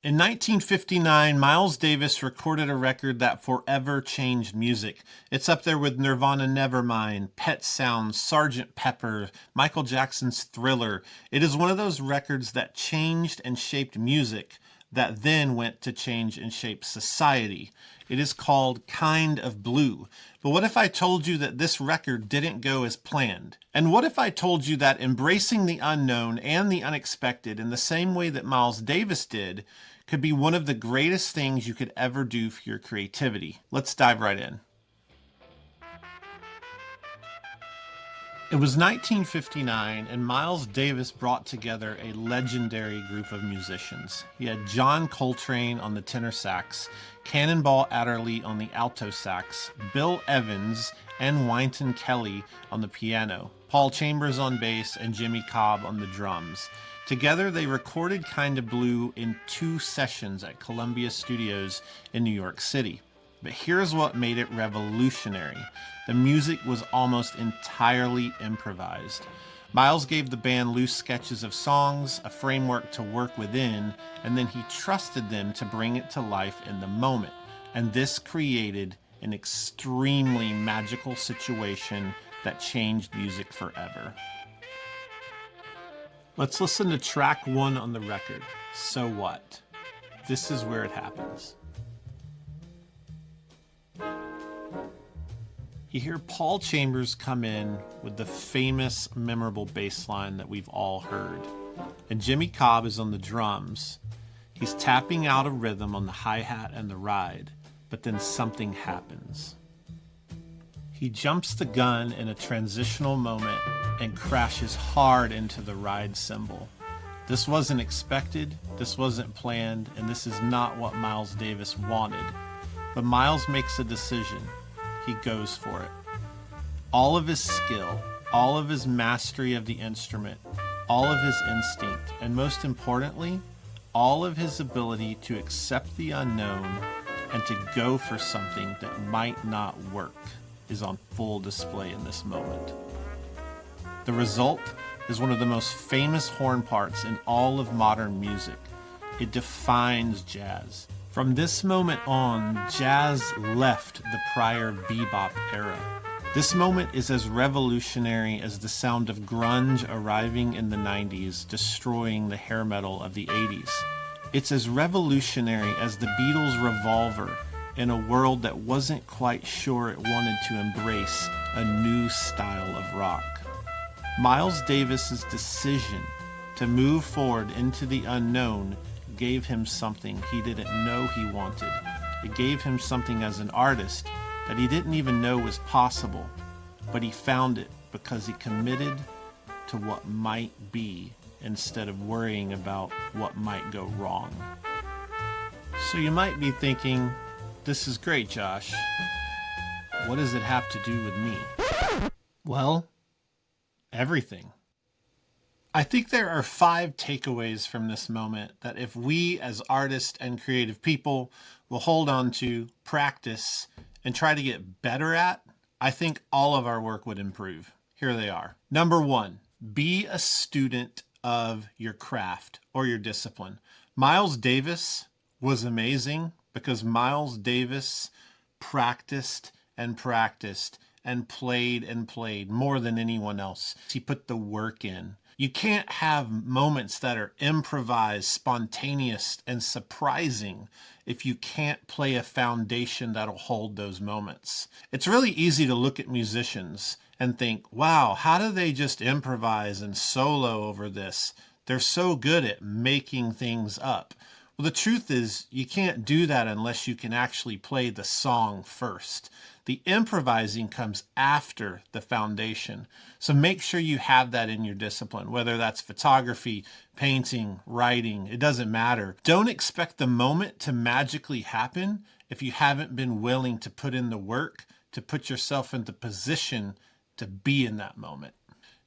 In 1959, Miles Davis recorded a record that forever changed music. It's up there with Nirvana Nevermind, Pet Sounds, Sgt. Pepper, Michael Jackson's Thriller. It is one of those records that changed and shaped music that then went to change and shape society. It is called Kind of Blue. But what if I told you that this record didn't go as planned? And what if I told you that embracing the unknown and the unexpected in the same way that Miles Davis did could be one of the greatest things you could ever do for your creativity? Let's dive right in. It was 1959, and Miles Davis brought together a legendary group of musicians. He had John Coltrane on the tenor sax, Cannonball Adderley on the alto sax, Bill Evans and Wynton Kelly on the piano, Paul Chambers on bass, and Jimmy Cobb on the drums. Together, they recorded Kind of Blue in 2 sessions at Columbia Studios in New York City. But here's what made it revolutionary. The music was almost entirely improvised. Miles gave the band loose sketches of songs, a framework to work within, and then he trusted them to bring it to life in the moment. And this created an extremely magical situation that changed music forever. Let's listen to track 1 on the record, So What? This is where it happens. You hear Paul Chambers come in with the famous, memorable bass line that we've all heard. And Jimmy Cobb is on the drums. He's tapping out a rhythm on the hi-hat and the ride, but then something happens. He jumps the gun in a transitional moment and crashes hard into the ride cymbal. This wasn't expected, this wasn't planned, and this is not what Miles Davis wanted. But Miles makes a decision. He goes for it. All of his skill, all of his mastery of the instrument, all of his instinct, and most importantly, all of his ability to accept the unknown and to go for something that might not work is on full display in this moment. The result is one of the most famous horn parts in all of modern music. It defines jazz. From this moment on, jazz left the prior bebop era. This moment is as revolutionary as the sound of grunge arriving in the 90s, destroying the hair metal of the 80s. It's as revolutionary as the Beatles' Revolver in a world that wasn't quite sure it wanted to embrace a new style of rock. Miles Davis's decision to move forward into the unknown gave him something he didn't know he wanted. It gave him something as an artist that he didn't even know was possible, but he found it because he committed to what might be instead of worrying about what might go wrong. So you might be thinking, this is great, Josh. What does it have to do with me? Well, everything. I think there are 5 takeaways from this moment that if we as artists and creative people will hold on to, practice, and try to get better at, I think all of our work would improve. Here they are. Number 1, be a student of your craft or your discipline. Miles Davis was amazing because Miles Davis practiced and practiced and played more than anyone else. He put the work in. You can't have moments that are improvised, spontaneous, and surprising if you can't play a foundation that'll hold those moments. It's really easy to look at musicians and think, wow, how do they just improvise and solo over this? They're so good at making things up. Well, the truth is, you can't do that unless you can actually play the song first. The improvising comes after the foundation. So make sure you have that in your discipline, whether that's photography, painting, writing, it doesn't matter. Don't expect the moment to magically happen if you haven't been willing to put in the work, to put yourself in the position to be in that moment.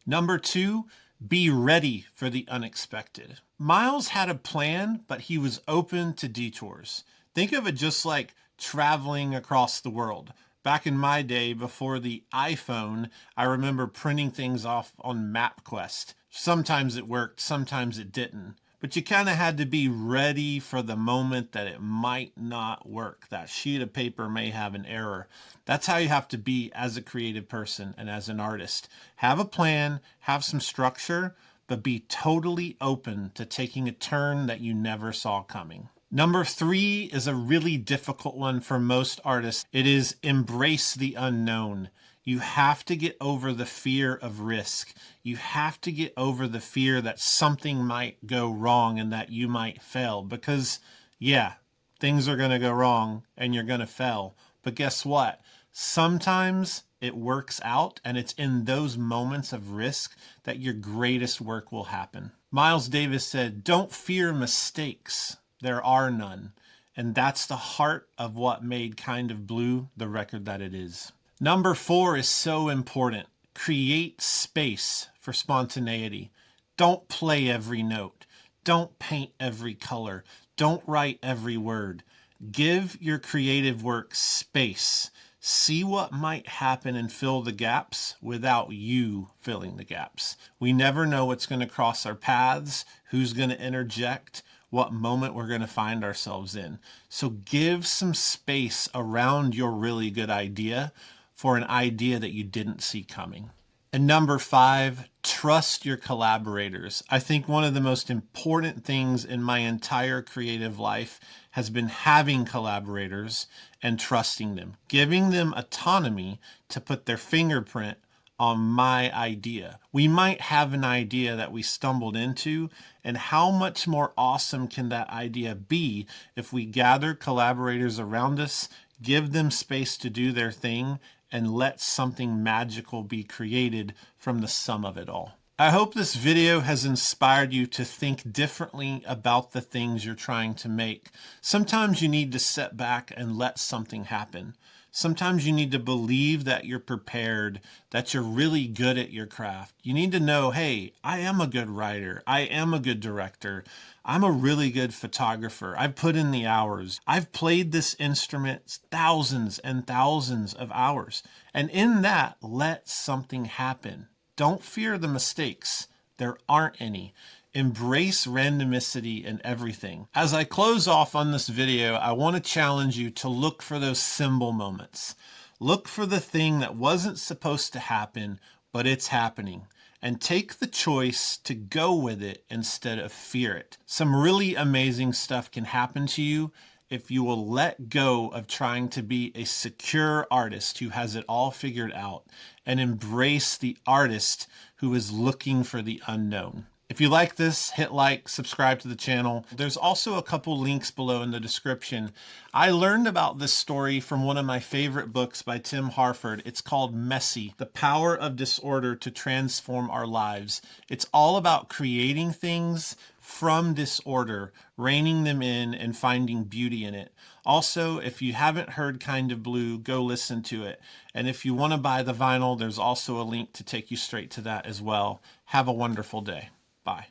Number 2, be ready for the unexpected. Miles had a plan, but he was open to detours. Think of it just like traveling across the world. Back in my day, before the iPhone, I remember printing things off on MapQuest. Sometimes it worked, sometimes it didn't. but you kind of had to be ready for the moment that it might not work. That sheet of paper may have an error. That's how you have to be as a creative person and as an artist. Have a plan, have some structure, but be totally open to taking a turn that you never saw coming. Number 3 is a really difficult one for most artists. It is embrace the unknown. You have to get over the fear of risk. You have to get over the fear that something might go wrong and that you might fail. Because, yeah, things are going to go wrong and you're going to fail. But guess what? Sometimes it works out, and it's in those moments of risk that your greatest work will happen. Miles Davis said, "Don't fear mistakes. There are none." And that's the heart of what made Kind of Blue the record that it is. Number 4 is so important. Create space for spontaneity. Don't play every note. Don't paint every color. Don't write every word. Give your creative work space. See what might happen and fill the gaps without you filling the gaps. We never know what's going to cross our paths, who's going to interject, what moment we're going to find ourselves in. So give some space around your really good idea for an idea that you didn't see coming. And number 5, trust your collaborators. I think one of the most important things in my entire creative life has been having collaborators and trusting them, giving them autonomy to put their fingerprint on my idea. We might have an idea that we stumbled into, and how much more awesome can that idea be if we gather collaborators around us, give them space to do their thing, and let something magical be created from the sum of it all. I hope this video has inspired you to think differently about the things you're trying to make. Sometimes you need to sit back and let something happen. Sometimes you need to believe that you're prepared, that you're really good at your craft. You need to know, hey, I am a good writer. I am a good director. I'm a really good photographer. I've put in the hours. I've played this instrument thousands and thousands of hours. And in that, let something happen. Don't fear the mistakes. There aren't any. Embrace randomicity in everything. As I close off on this video, I want to challenge you to look for those symbol moments. Look for the thing that wasn't supposed to happen, but it's happening. And take the choice to go with it instead of fear it. Some really amazing stuff can happen to you if you will let go of trying to be a secure artist who has it all figured out and embrace the artist who is looking for the unknown. If you like this, hit like, subscribe to the channel. There's also a couple links below in the description. I learned about this story from one of my favorite books by Tim Harford. It's called Messy: The Power of Disorder to Transform Our Lives. It's all about creating things from disorder, reining them in, and finding beauty in it. Also, if you haven't heard Kind of Blue, go listen to it. And if you want to buy the vinyl, there's also a link to take you straight to that as well. Have a wonderful day. Bye.